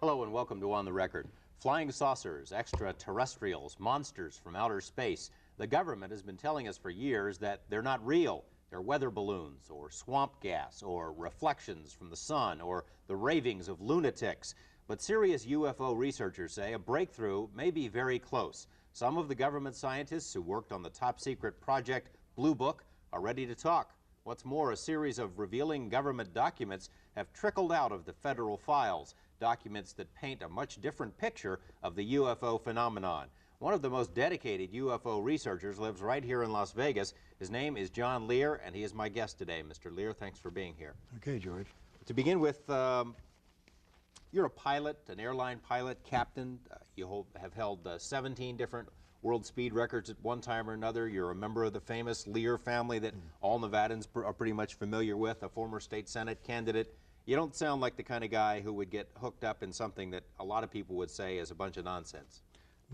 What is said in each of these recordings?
Hello and welcome to On the Record. Flying saucers, extraterrestrials, monsters from outer space. The government has been telling us for years that they're not real. They're weather balloons or swamp gas or reflections from the sun or the ravings of lunatics. But serious UFO researchers say a breakthrough may be very close. Some of the government scientists who worked on the top secret project Blue Book are ready to talk. What's more, a series of revealing government documents have trickled out of the federal files, documents that paint a much different picture of the UFO phenomenon. One of the most dedicated UFO researchers lives right here in Las Vegas. His name is John Lear, and he is my guest today. Mr. Lear, thanks for being here. Okay, George. To begin with, you're a pilot, an airline pilot, captain. You have held 17 different world speed records at one time or another. You're a member of the famous Lear family that all Nevadans are pretty much familiar with, a former state Senate candidate. You don't sound like the kind of guy who would get hooked up in something that a lot of people would say is a bunch of nonsense.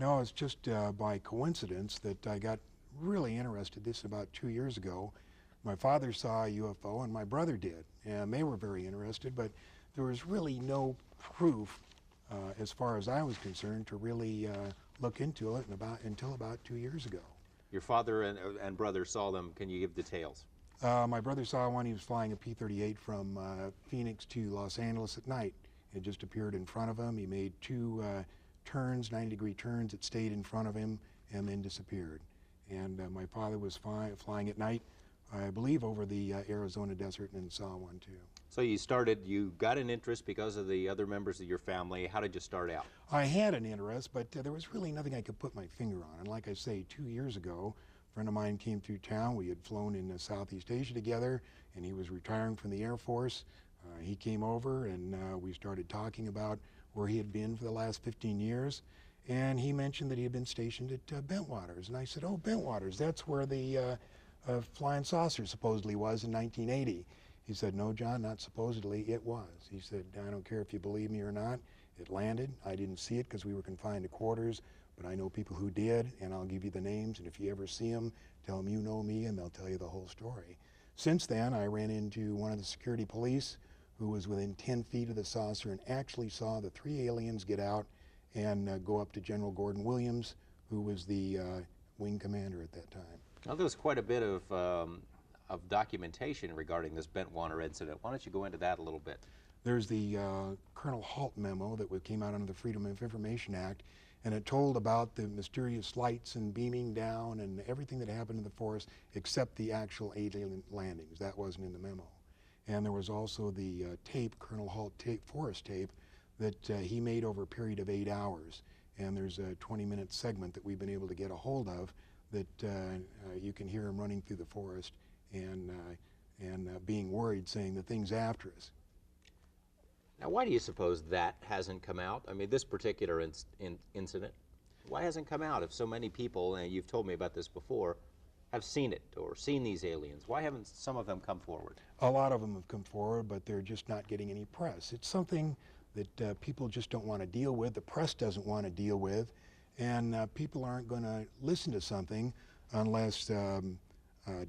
No, it's just by coincidence that I got really interested. This about 2 years ago. My father saw a UFO and my brother did, and they were very interested, but there was really no proof, as far as I was concerned, to really look into it until about 2 years ago. Your father and brother saw them. Can you give details? My brother saw one. He was flying a P-38 from Phoenix to Los Angeles at night. It just appeared in front of him. He made two turns, 90-degree turns. It stayed in front of him and then disappeared. And my father was flying at night, I believe, over the Arizona desert and saw one too. So you got an interest because of the other members of your family. How did you start out? I had an interest, but there was really nothing I could put my finger on. And like I say, 2 years ago, a friend of mine came through town. We had flown in Southeast Asia together, and he was retiring from the Air Force. He came over, and we started talking about where he had been for the last 15 years. And he mentioned that he had been stationed at Bentwaters. And I said, oh, Bentwaters, that's where the flying saucer supposedly was in 1980. He said, no, John, not supposedly, it was. He said, I don't care if you believe me or not. It landed. I didn't see it because we were confined to quarters, but I know people who did, and I'll give you the names, and if you ever see them, tell them you know me, and they'll tell you the whole story. Since then, I ran into one of the security police who was within 10 feet of the saucer and actually saw the 3 aliens get out and go up to General Gordon Williams, who was the wing commander at that time. Now, there was quite a bit of documentation regarding this Bentwater incident. Why don't you go into that a little bit? There's the Colonel Halt memo that came out under the Freedom of Information Act, and it told about the mysterious lights and beaming down and everything that happened in the forest except the actual alien landings. That wasn't in the memo. And there was also the tape, Colonel Halt tape, forest tape, that he made over a period of 8 hours. And there's a 20-minute segment that we've been able to get a hold of that you can hear him running through the forest and being worried, saying the thing's after us. Now, why do you suppose that hasn't come out? I mean, this particular incident, why hasn't come out if so many people, and you've told me about this before, have seen it or seen these aliens? Why haven't some of them come forward? A lot of them have come forward, but they're just not getting any press. It's something that people just don't want to deal with, the press doesn't want to deal with, and people aren't going to listen to something unless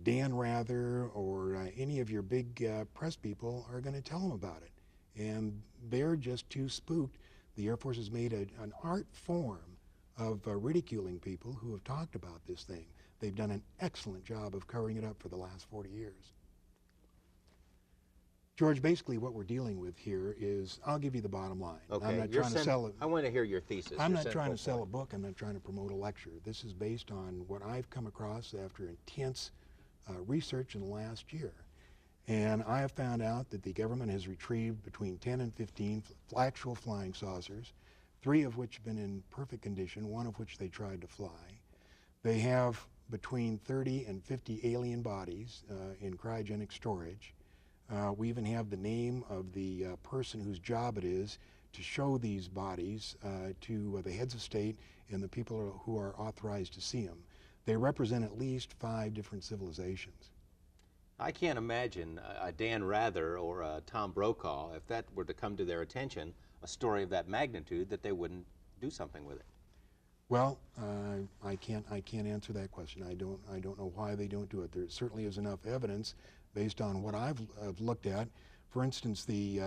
Dan Rather or any of your big press people are going to tell them about it. And they're just too spooked. The Air Force has made an art form of ridiculing people who have talked about this thing. They've done an excellent job of covering it up for the last 40 years. George, basically what we're dealing with here is, I'll give you the bottom line. Okay. I'm not trying to sell it. I want to hear your thesis. I'm not trying to sell a book. I'm not trying to promote a lecture. This is based on what I've come across after intense research in the last year. And I have found out that the government has retrieved between 10 and 15 actual flying saucers, 3 of which have been in perfect condition, 1 of which they tried to fly. They have between 30 and 50 alien bodies in cryogenic storage. We even have the name of the person whose job it is to show these bodies to the heads of state and the people who are authorized to see them. They represent at least 5 different civilizations. I can't imagine a Dan Rather or a Tom Brokaw, if that were to come to their attention, a story of that magnitude, that they wouldn't do something with it. Well, I can't answer that question. I don't know why they don't do it. There certainly is enough evidence based on what I've looked at. For instance, the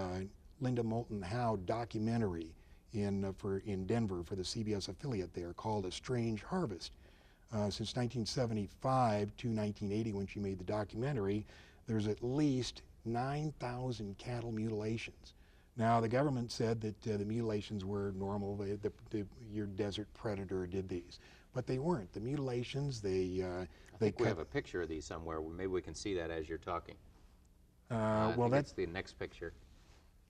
Linda Moulton Howe documentary in Denver for the CBS affiliate there called A Strange Harvest. Since 1975 to 1980, when she made the documentary, there's at least 9,000 cattle mutilations. Now, the government said that the mutilations were normal. Your desert predator did these, but they weren't. The mutilations, I think we have a picture of these somewhere. Maybe we can see that as you're talking. I think that's the next picture.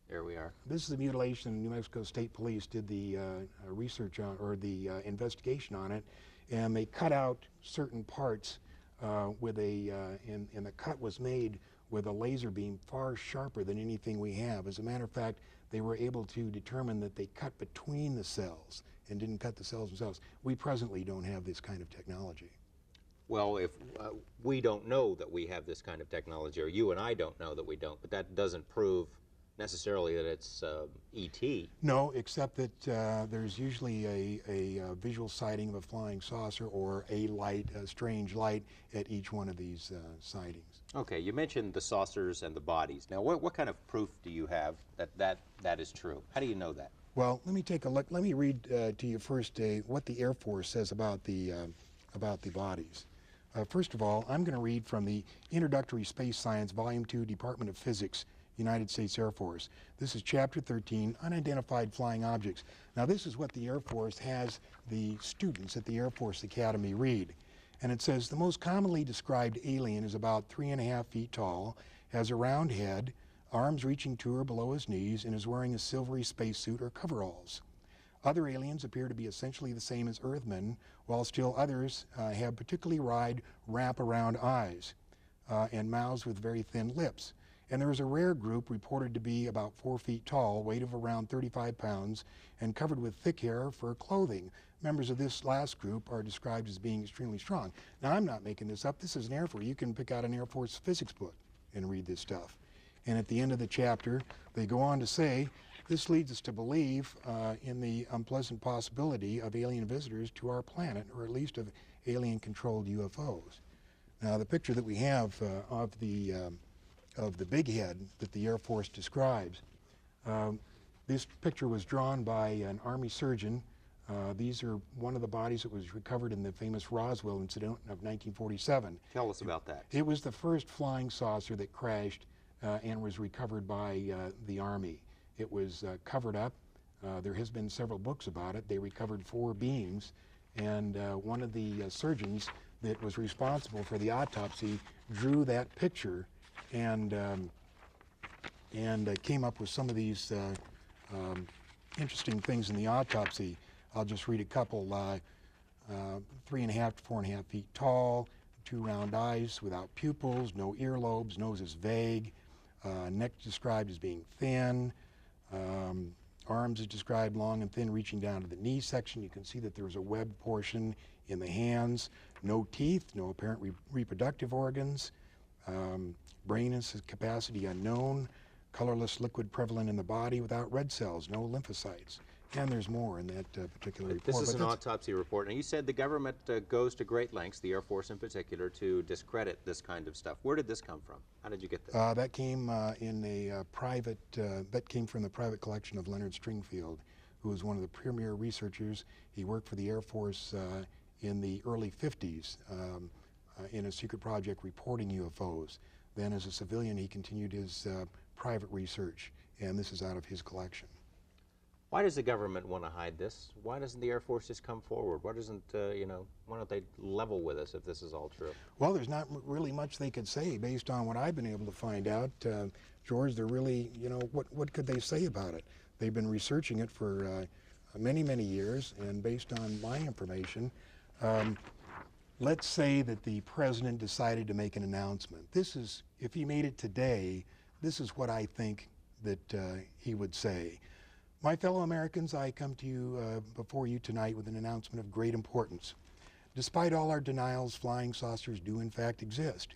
There we are. This is the mutilation. New Mexico State Police did the research on, or the investigation on it, and they cut out certain parts with and the cut was made with a laser beam far sharper than anything we have. As a matter of fact, they were able to determine that they cut between the cells and didn't cut the cells themselves. We presently don't have this kind of technology. Well, if we don't know that we have this kind of technology, or you and I don't know that we don't, but that doesn't prove necessarily that it's ET. No, except that there's usually a visual sighting of a flying saucer or a strange light at each one of these sightings. Okay, you mentioned the saucers and the bodies. Now, what kind of proof do you have that is true? How do you know that? Well, let me take a look. Let me read to you first what the Air Force says about the bodies. First of all, I'm going to read from the Introductory Space Science, Volume 2, Department of Physics, United States Air Force. This is Chapter 13, Unidentified Flying Objects. Now, this is what the Air Force has the students at the Air Force Academy read. And it says, the most commonly described alien is about 3.5 feet tall, has a round head, arms reaching to or below his knees, and is wearing a silvery spacesuit or coveralls. Other aliens appear to be essentially the same as Earthmen, while still others have particularly wide wrap-around eyes and mouths with very thin lips. And there is a rare group reported to be about 4 feet tall, weight of around 35 pounds, and covered with thick hair for clothing. Members of this last group are described as being extremely strong. Now, I'm not making this up. This is an Air Force. You can pick out an Air Force physics book and read this stuff. And at the end of the chapter, they go on to say, this leads us to believe in the unpleasant possibility of alien visitors to our planet, or at least of alien-controlled UFOs. Now, the picture that we have of the big head that the Air Force describes, this picture was drawn by an Army surgeon. These are one of the bodies that was recovered in the famous Roswell incident of 1947. Tell us about that. It was the first flying saucer that crashed and was recovered by the Army. It was covered up. There has been several books about it. They recovered 4 beings, and one of the surgeons that was responsible for the autopsy drew that picture and came up with some of these interesting things in the autopsy. I'll just read a couple. 3.5 to 4.5 feet tall, 2 round eyes without pupils, no earlobes, nose is vague, neck described as being thin, arms is described long and thin, reaching down to the knee section. You can see that there's a webbed portion in the hands, no teeth, no apparent reproductive organs, brain capacity unknown, colorless liquid prevalent in the body without red cells, no lymphocytes. And there's more in that particular report. This is an autopsy report. Now, you said the government goes to great lengths, the Air Force in particular, to discredit this kind of stuff. Where did this come from? How did you get this? That came in a private, that came from the private collection of Leonard Stringfield, who was one of the premier researchers. He worked for the Air Force in the early 50s in a secret project reporting UFOs. Then as a civilian, he continued his private research, and this is out of his collection. Why does the government want to hide this? Why doesn't the Air Force just come forward? Why doesn't, why don't they level with us if this is all true? Well, there's not really much they could say based on what I've been able to find out. George, they're really, what could they say about it? They've been researching it for many, many years, and based on my information, let's say that the president decided to make an announcement. This is, if he made it today, this is what I think that he would say. My fellow Americans, I come to you before you tonight with an announcement of great importance. Despite all our denials, flying saucers do in fact exist.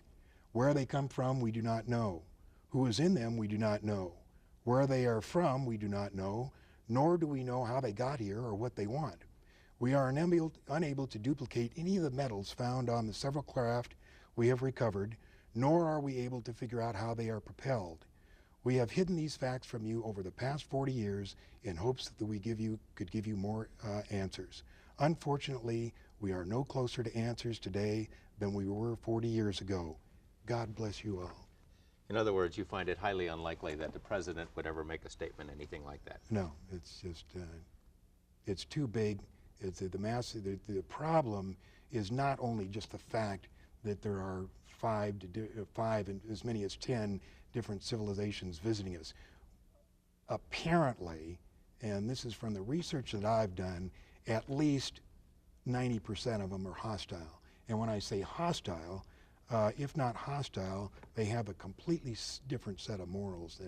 Where they come from, we do not know. Who is in them, we do not know. Where they are from, we do not know, nor do we know how they got here or what they want. We are unable to duplicate any of the metals found on the several craft we have recovered, nor are we able to figure out how they are propelled. We have hidden these facts from you over the past 40 years in hopes that we could give you more answers. Unfortunately, we are no closer to answers today than we were 40 years ago. God bless you all. In other words, you find it highly unlikely that the president would ever make a statement, anything like that. No, it's just, it's too big. The problem is not only just the fact that there are five and as many as 10 different civilizations visiting us. Apparently, and this is from the research that I've done, at least 90% of them are hostile. And when I say hostile, if not hostile, they have a completely different set of morals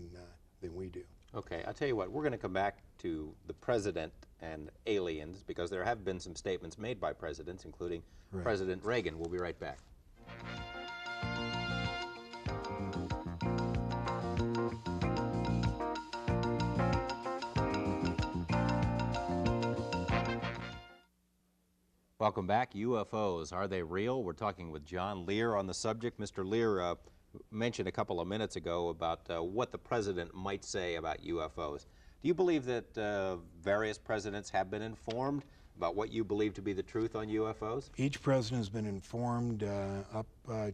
than we do. Okay, I'll tell you what, we're going to come back to the president and aliens because there have been some statements made by presidents, including President Reagan. We'll be right back. Welcome back. UFOs, are they real? We're talking with John Lear on the subject. Mr. Lear mentioned a couple of minutes ago about what the president might say about UFOs. Do you believe that various presidents have been informed about what you believe to be the truth on UFOs? Each president has been informed up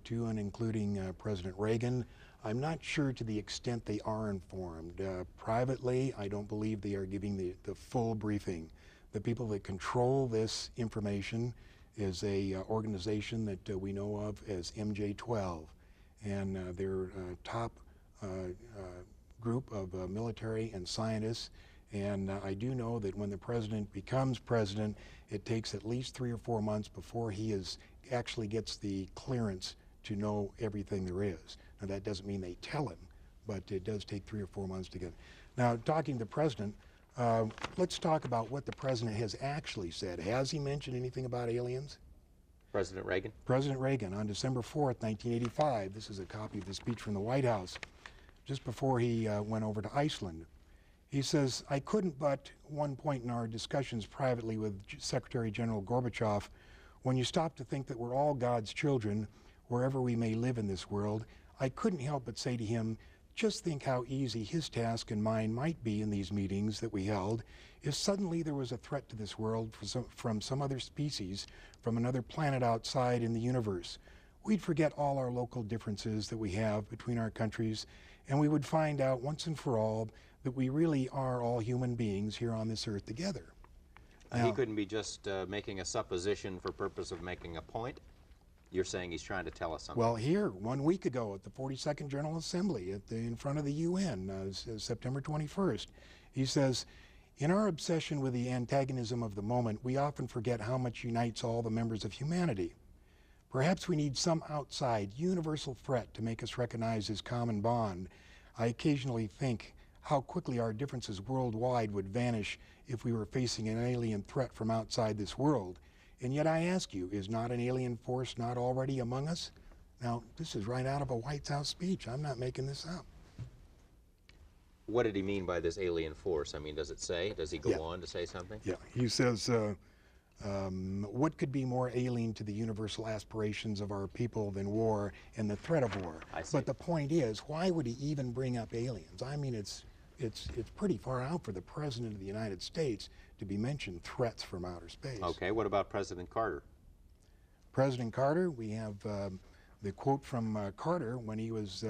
to and including President Reagan. I'm not sure to the extent they are informed. Privately, I don't believe they are giving the full briefing. The people that control this information is a organization that we know of as MJ-12, and they're a top group of military and scientists. And I do know that when the president becomes president, it takes at least 3 or 4 months before he actually gets the clearance to know everything there is. Now, that doesn't mean they tell him, but it does take 3 or 4 months to get. Now, talking to the president, let's talk about what the president has actually said. Has he mentioned anything about aliens? President Reagan? President Reagan, on December 4th, 1985, this is a copy of the speech from the White House, just before he went over to Iceland. He says, I couldn't but, one point in our discussions privately with Secretary General Gorbachev, when you stop to think that we're all God's children, wherever we may live in this world, I couldn't help but say to him, just think how easy his task and mine might be in these meetings that we held if suddenly there was a threat to this world from some other species, from another planet outside in the universe. We'd forget all our local differences that we have between our countries, and we would find out once and for all that we really are all human beings here on this earth together. Now, he couldn't be just making a supposition for purpose of making a point? You're saying he's trying to tell us something? Well, here, 1 week ago at the 42nd General Assembly in front of the UN, September 21st, he says, in our obsession with the antagonism of the moment, we often forget how much unites all the members of humanity. Perhaps we need some outside, universal threat to make us recognize this common bond. I occasionally think how quickly our differences worldwide would vanish if we were facing an alien threat from outside this world. And yet I ask you, is not an alien force not already among us? Now, this is right out of a White House speech. I'm not making this up. What did he mean by this alien force? I mean, does it say? Does he go on to say something? Yeah, he says, what could be more alien to the universal aspirations of our people than war and the threat of war? I see. But the point is, why would he even bring up aliens? I mean, it's pretty far out for the President of the United States to be mentioned threats from outer space. Okay, what about President Carter? President Carter, we have the quote from Carter when he was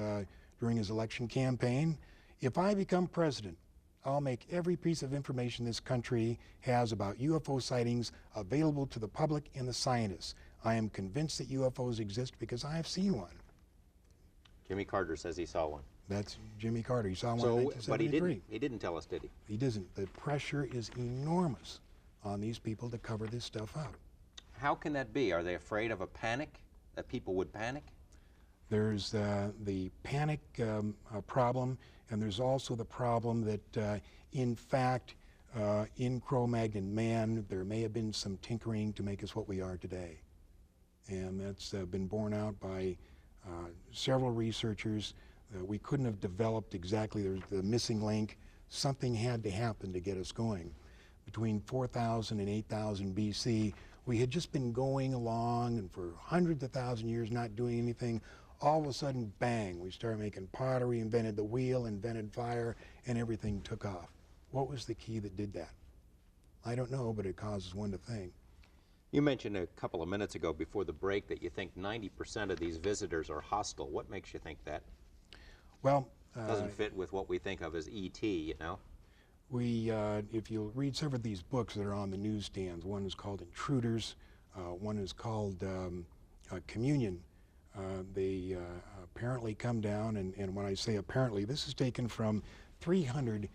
during his election campaign, if I become president, I'll make every piece of information this country has about UFO sightings available to the public and the scientists. I am convinced that UFOs exist because I have seen one. Jimmy Carter says he saw one. That's Jimmy Carter. He saw one in 1973. But he didn't tell us, did he? He doesn't. The pressure is enormous on these people to cover this stuff up. How can that be? Are they afraid of a panic, that people would panic? There's the panic problem, and there's also the problem that, in fact, in Cro-Magnon man, there may have been some tinkering to make us what we are today. And that's been borne out by several researchers. We couldn't have developed exactly the missing link. Something had to happen to get us going. Between 4,000 and 8,000 BC, we had just been going along and for hundreds of thousand years not doing anything. all of a sudden, bang, we started making pottery, invented the wheel, invented fire, and everything took off. What was the key that did that? I don't know, but it causes one to think. You mentioned a couple of minutes ago before the break that you think 90% of these visitors are hostile. What makes you think that? Well, Doesn't fit with what we think of as E.T., you know? if you read several of these books that are on the newsstands, one is called Intruders, one is called Communion. They apparently come down, and when I say apparently, this is taken from 300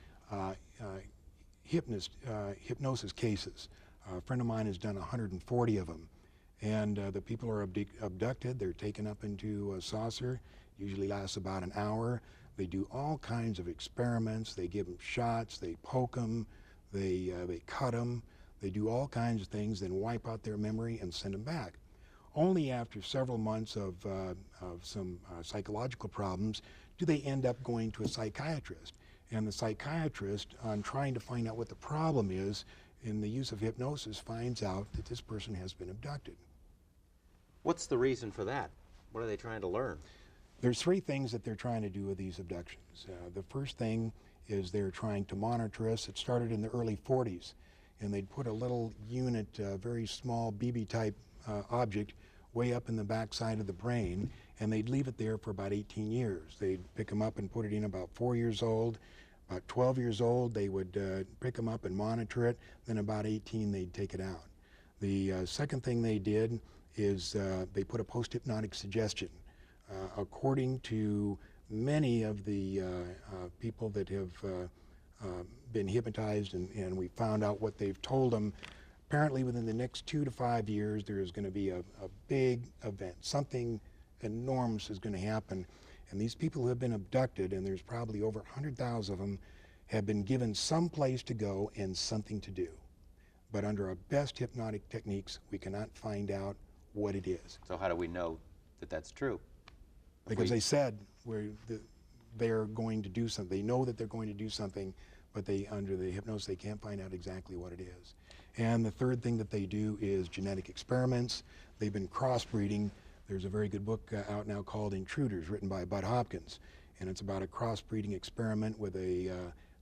hypnosis cases. A friend of mine has done 140 of them. And the people are abducted, they're taken up into a saucer, usually lasts about an hour. They do all kinds of experiments. They give them shots, they poke them, they cut them, they do all kinds of things, then wipe out their memory and send them back. Only after several months of some psychological problems do they end up going to a psychiatrist. And the psychiatrist, on trying to find out what the problem is, in the use of hypnosis, finds out that this person has been abducted. What's the reason for that? What are they trying to learn? There's three things that they're trying to do with these abductions. The first thing is they're trying to monitor us. It started in the early 40s, and they'd put a little unit, very small BB-type object, way up in the backside of the brain, and they'd leave it there for about 18 years. They'd pick them up and put it in about 4 years old. About 12 years old, they would pick them up and monitor it. Then about 18, they'd take it out. The second thing they did is they put a post-hypnotic suggestion. According to many of the people that have been hypnotized, and we found out what they've told them, apparently within the next 2 to 5 years, there is going to be a big event. Something enormous is going to happen. And these people who have been abducted, and there's probably over 100,000 of them, have been given some place to go and something to do. But under our best hypnotic techniques, we cannot find out what it is. So how do we know that that's true? Because they said they're going to do something. They know that they're going to do something, but under the hypnosis, they can't find out exactly what it is. And the third thing that they do is genetic experiments. They've been crossbreeding. There's a very good book out now called Intruders, written by Bud Hopkins, and it's about a crossbreeding experiment with a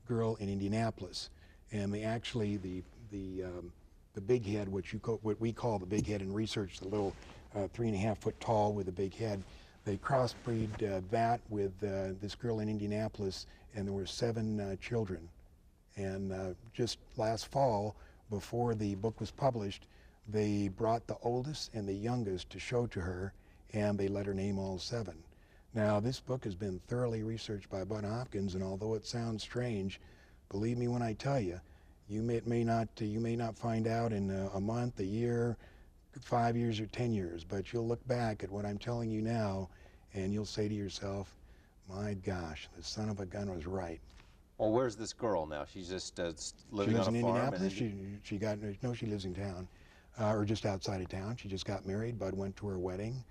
girl in Indianapolis. And they actually, the big head, what we call the big head in research, the little 3.5 foot tall with a big head, they crossbreed that with this girl in Indianapolis, and there were 7 children. And just last fall, before the book was published, they brought the oldest and the youngest to show to her, and they let her name all 7. Now, this book has been thoroughly researched by Bud Hopkins, and although it sounds strange, believe me when I tell you, you may not find out in a month, a year, 5 years, or 10 years, but you'll look back at what I'm telling you now, and you'll say to yourself, my gosh, the son of a gun was right. Well, where's this girl now? She's just living She lives on a in farm? Indianapolis. She lives in town, or just outside of town. She just got married. Bud went to her wedding.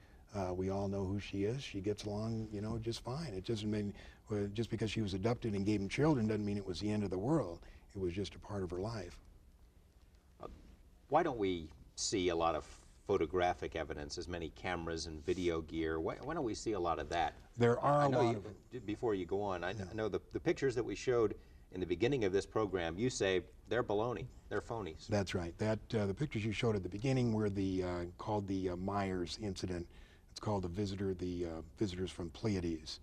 We all know who she is. She gets along, just fine. It doesn't mean, just because she was abducted and gave him children doesn't mean it was the end of the world. It was just a part of her life. Why don't we see a lot of photographic evidence, as many cameras and video gear? Why don't we see a lot of that? There are a lot of them. Before you go on, I know the pictures that we showed in the beginning of this program, you say they're baloney, they're phonies. That's right. The pictures you showed at the beginning were called the Myers incident. It's called the visitors from Pleiades.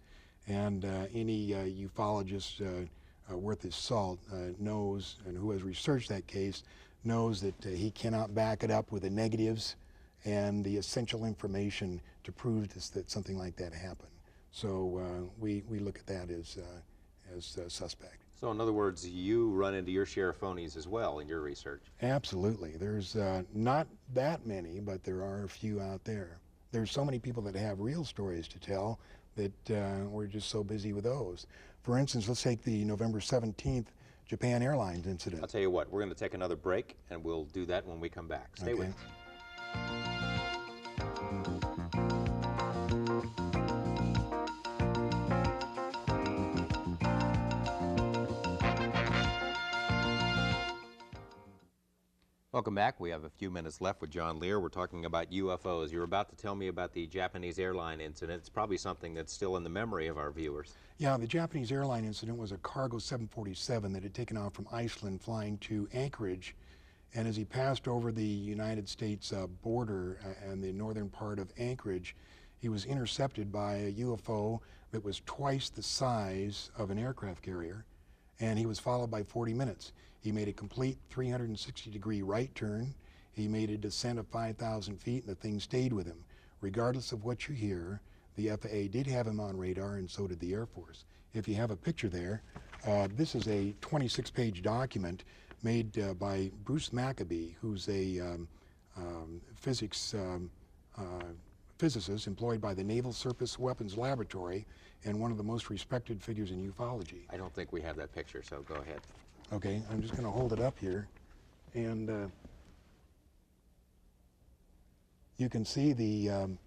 And any ufologist worth his salt knows, and who has researched that case, knows that he cannot back it up with the negatives and the essential information to prove that something like that happened. So we look at that as suspect. So in other words, you run into your share of phonies as well in your research? Absolutely. There's not that many, but there are a few out there. There's so many people that have real stories to tell that we're just so busy with those. For instance, let's take the November 17th Japan Airlines incident. I'll tell you what, we're going to take another break, and we'll do that when we come back. Stay with us. Welcome back. We have a few minutes left with John Lear. We're talking about UFOs. You're about to tell me about the Japanese airline incident. It's probably something that's still in the memory of our viewers. Yeah, the Japanese airline incident was a cargo 747 that had taken off from Iceland flying to Anchorage. And as he passed over the United States border and the northern part of Anchorage, he was intercepted by a UFO that was twice the size of an aircraft carrier, and he was followed by 40 minutes. He made a complete 360-degree right turn. He made a descent of 5,000 feet, and the thing stayed with him. Regardless of what you hear, the FAA did have him on radar, and so did the Air Force. If you have a picture there, this is a 26-page document made by Bruce Maccabee, who's a physicist employed by the Naval Surface Weapons Laboratory and one of the most respected figures in ufology. I don't think we have that picture, so go ahead. Okay, I'm just going to hold it up here, and you can see the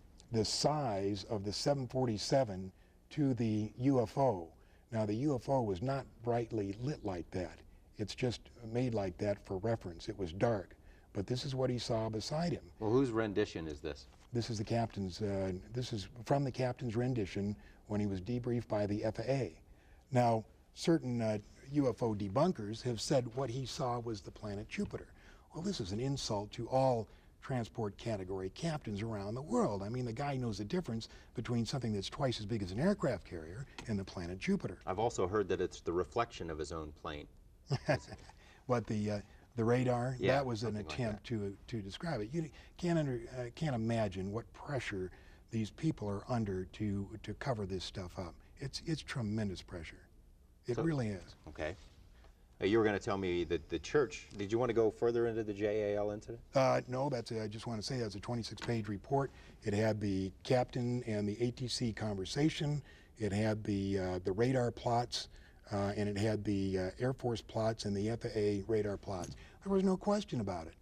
size of the 747 to the UFO. Now, the UFO was not brightly lit like that. It's just made like that for reference. It was dark, but this is what he saw beside him. Well, whose rendition is this? This is the captain's. This is from the captain's rendition when he was debriefed by the FAA. Now, certain UFO debunkers have said what he saw was the planet Jupiter. Well, this is an insult to all transport category captains around the world. I mean, the guy knows the difference between something that's twice as big as an aircraft carrier and the planet Jupiter. I've also heard that it's the reflection of his own plane. But the radar, Yeah, that was an something like attempt to describe it. You can't imagine what pressure these people are under to cover this stuff up. It's tremendous pressure. It really is. Okay. You were going to tell me that the church, did you want to go further into the JAL incident? No, I just want to say that's a 26-page report. It had the captain and the ATC conversation. It had the radar plots, and it had the Air Force plots and the FAA radar plots. There was no question about it.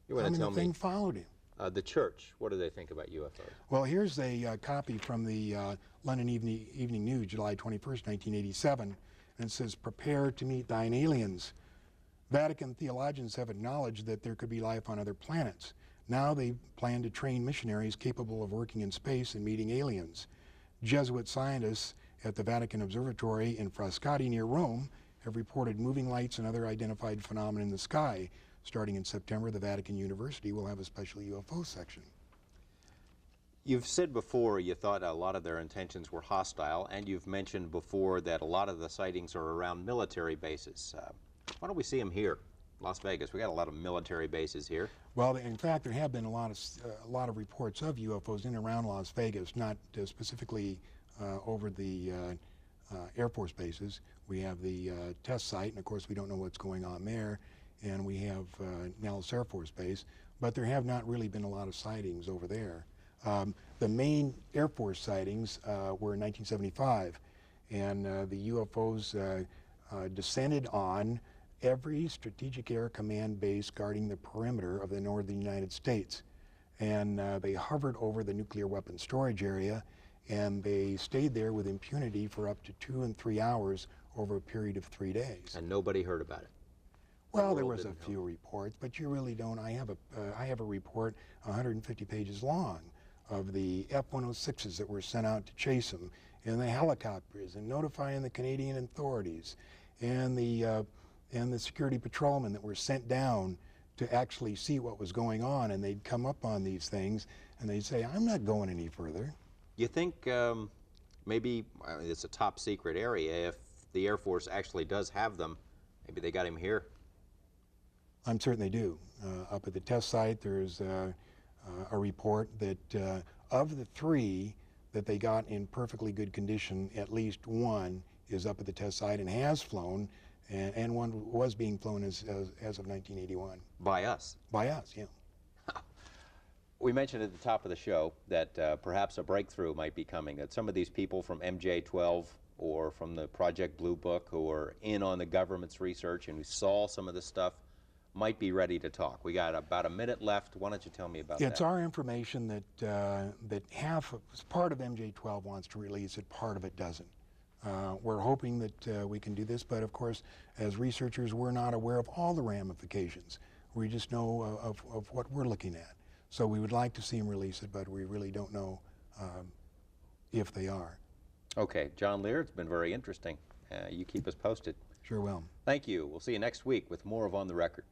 You want to tell the me thing followed him. The church, what do they think about UFOs? Well, here's a copy from the London Evening News, July 21st, 1987. And it says, "Prepare to meet thine aliens." Vatican theologians have acknowledged that there could be life on other planets. Now they plan to train missionaries capable of working in space and meeting aliens. Jesuit scientists at the Vatican Observatory in Frascati near Rome have reported moving lights and other identified phenomena in the sky. Starting in September, the Vatican University will have a special UFO section. You've said before you thought a lot of their intentions were hostile, and you've mentioned before that a lot of the sightings are around military bases. Why don't we see them here, Las Vegas? We got a lot of military bases here. Well, in fact, there have been a lot of reports of UFOs in and around Las Vegas, not specifically over the Air Force bases. We have the test site, and of course we don't know what's going on there, and we have Nellis Air Force Base, but there have not really been a lot of sightings over there. The main Air Force sightings were in 1975, and the UFOs descended on every Strategic Air Command base guarding the perimeter of the northern United States. And they hovered over the nuclear weapons storage area, and they stayed there with impunity for up to 2 and 3 hours over a period of 3 days. And nobody heard about it? Well, there was a few reports, but you really don't. I have a report 150 pages long of the F-106s that were sent out to chase them, and the helicopters, and notifying the Canadian authorities, and the security patrolmen that were sent down to actually see what was going on, and they'd come up on these things, and they'd say, "I'm not going any further." You think maybe it's a top secret area, if the Air Force actually does have them, maybe they got him here? I'm certain they do. Up at the test site, there's a report that of the 3 that they got in perfectly good condition, at least 1 is up at the test site and has flown, and 1 was being flown as of 1981. By us? By us, yeah. We mentioned at the top of the show that perhaps a breakthrough might be coming, that some of these people from MJ-12 or from the Project Blue Book who are in on the government's research and who saw some of this stuff might be ready to talk. We got about a minute left. Why don't you tell me about that? It's our information that part of MJ-12 wants to release it, part of it doesn't. We're hoping that we can do this, but of course, as researchers, we're not aware of all the ramifications. We just know of what we're looking at. So we would like to see them release it, but we really don't know if they are. Okay, John Lear, it's been very interesting. You keep us posted. Sure will. Thank you. We'll see you next week with more of On the Record.